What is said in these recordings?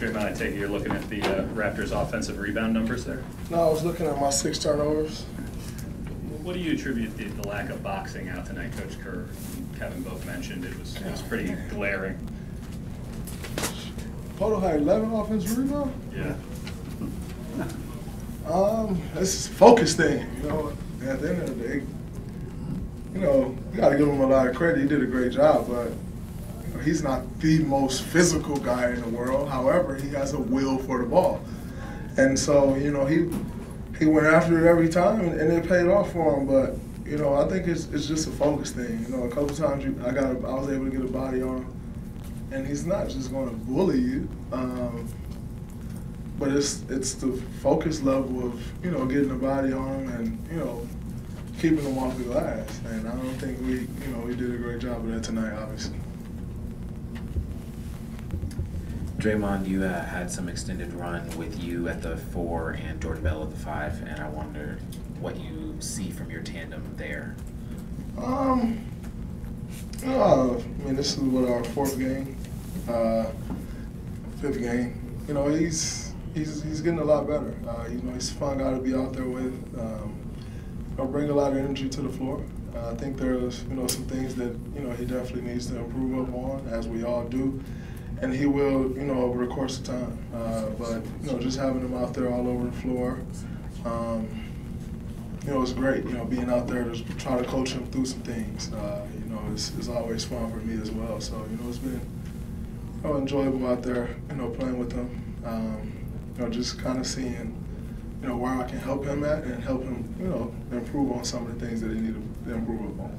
Draymond, I take it you're looking at the Raptors' offensive rebound numbers there? No, I was looking at my 6 turnovers. What do you attribute the lack of boxing out tonight? Coach Kerr and Kevin both mentioned it was pretty glaring. Poeltl had 11 offensive rebounds? Yeah. It's a focus thing, you know. At the end of the day, you know, you got to give him a lot of credit. He did a great job, but you know, he's not the most physical guy in the world. However, he has a will for the ball, and so you know he went after it every time, and it paid off for him. But you know, I think it's just a focus thing. You know, a couple times I was able to get a body on him, and he's not just going to bully you. But it's the focus level of, you know, getting the body on him and, you know, keeping him off the glass. And I don't think we did a great job of that tonight, obviously. Draymond, you had some extended run with you at the 4 and George Bell at the 5, and I wonder what you see from your tandem there. I mean, this is what our 4th game, 5th game. You know, he's getting a lot better. You know, he's a fun guy to be out there with. He'll bring a lot of energy to the floor. I think there's, you know, some things that, you know, he definitely needs to improve upon, as we all do. And he will, you know, over the course of time. But, you know, just having him out there all over the floor, you know, it's great, you know, being out there to try to coach him through some things. You know, it's always fun for me as well. So, you know, it's been enjoyable out there, you know, playing with him. You know, just kind of seeing, you know, where I can help him at and help him, you know, improve on some of the things that he needed to improve upon.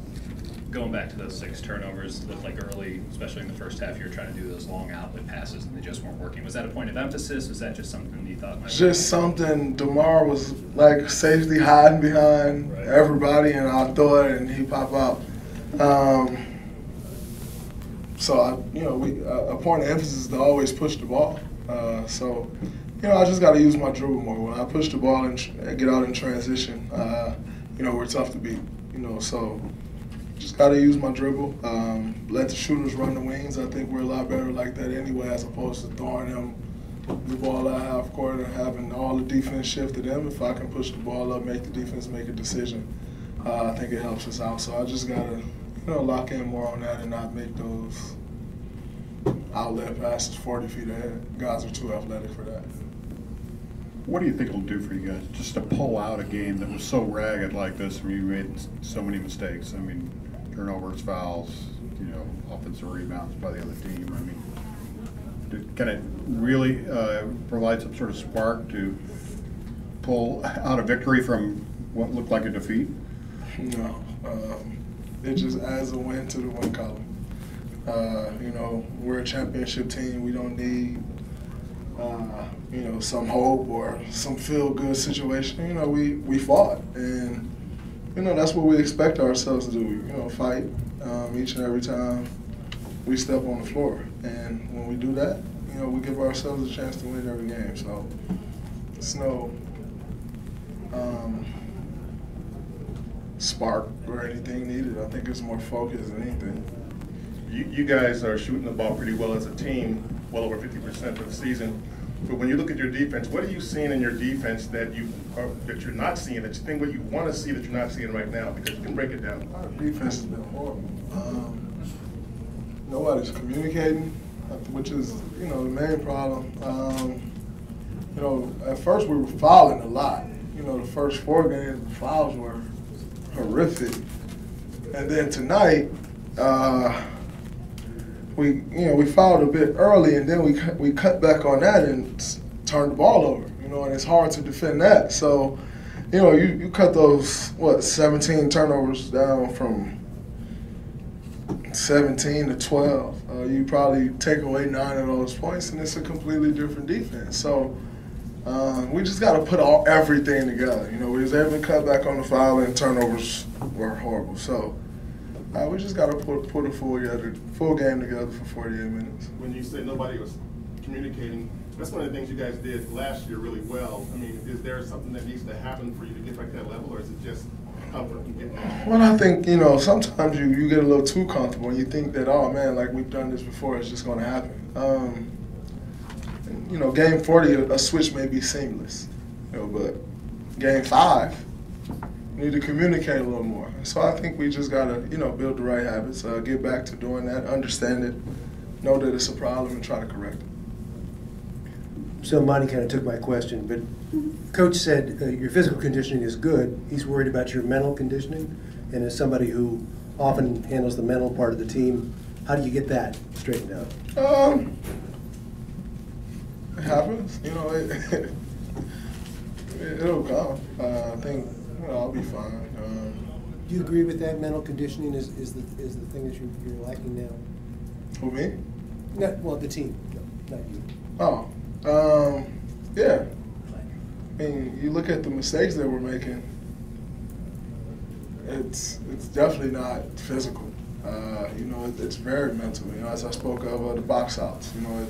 Going back to those 6 turnovers, it looked like early, especially in the first half, you were trying to do those long outlet passes and they just weren't working. Was that a point of emphasis? Was that just something you thought might work? Just something. DeMar was like safety hiding behind everybody, and I throw it and he pop out. So, you know, a point of emphasis is to always push the ball. So, you know, I just got to use my dribble more. When I push the ball and get out in transition, you know, we're tough to beat. You know, so just got to use my dribble. Let the shooters run the wings. I think we're a lot better like that anyway, as opposed to throwing them the ball out half court and having all the defense shift to them. If I can push the ball up, make the defense make a decision, I think it helps us out. So I just got to, you know, lock in more on that and not make those outlet passes 40 feet ahead. Guys are too athletic for that. What do you think it'll do for you guys, just to pull out a game that was so ragged like this where you made so many mistakes? I mean, turnovers, fouls, you know, offensive rebounds by the other team. I mean, can it really provide some sort of spark to pull out a victory from what looked like a defeat? No. It just adds a win to the win column. You know, we're a championship team. We don't need, you know, some hope or some feel-good situation. You know, we fought, and you know that's what we expect ourselves to do. You know, fight each and every time we step on the floor, and when we do that, you know, we give ourselves a chance to win every game. So it's no spark or anything needed. I think it's more focus than anything. You guys are shooting the ball pretty well as a team, well over 50% of the season. But when you look at your defense, what are you seeing in your defense that you're not seeing, that you think what you want to see that you're not seeing right now? Because you can break it down. Our defense has been horrible. Nobody's communicating, which is, you know, the main problem. You know, at first we were fouling a lot. You know, the first 4 games, the fouls were horrific. And then tonight, we fouled a bit early, and then we cut back on that and turned the ball over. You know, and it's hard to defend that. So, you know, you cut those 17 turnovers down from 17 to 12. You probably take away 9 of those points, and it's a completely different defense. So we just got to put everything together. You know, we was able to cut back on the foul, and turnovers were horrible. So. We just got to put a full game together for 48 minutes. When you say nobody was communicating, that's one of the things you guys did last year really well. I mean, is there something that needs to happen for you to get back to that level, or is it just comfort and getting there? Well, I think, you know, sometimes you get a little too comfortable and you think that, oh, man, like we've done this before, it's just going to happen. And, you know, game 40, a switch may be seamless, you know, but game 5, you need to communicate a little more. So I think we just got to, you know, build the right habits, get back to doing that, understand it, know that it's a problem, and try to correct it. So Monty kind of took my question, but Coach said your physical conditioning is good. He's worried about your mental conditioning, and as somebody who often handles the mental part of the team, how do you get that straightened out? It happens, you know. It'll come. I think, you know, I'll be fine. Do you agree with that? Mental conditioning is the thing that you're lacking now. For me? Well, the team, not you. Oh, yeah. I mean, you look at the mistakes that we're making. It's definitely not physical. You know, it's very mental. You know, as I spoke of the box outs. You know,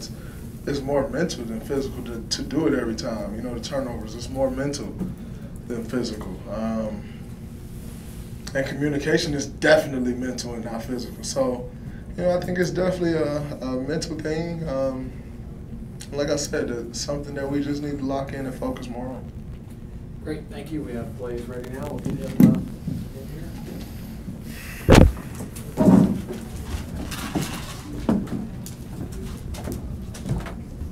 it's more mental than physical to do it every time. You know, the turnovers. It's more mental than physical. And communication is definitely mental and not physical. So, you know, I think it's definitely a mental thing. Like I said, it's something that we just need to lock in and focus more on. Great, thank you. We have plays ready now. We'll get them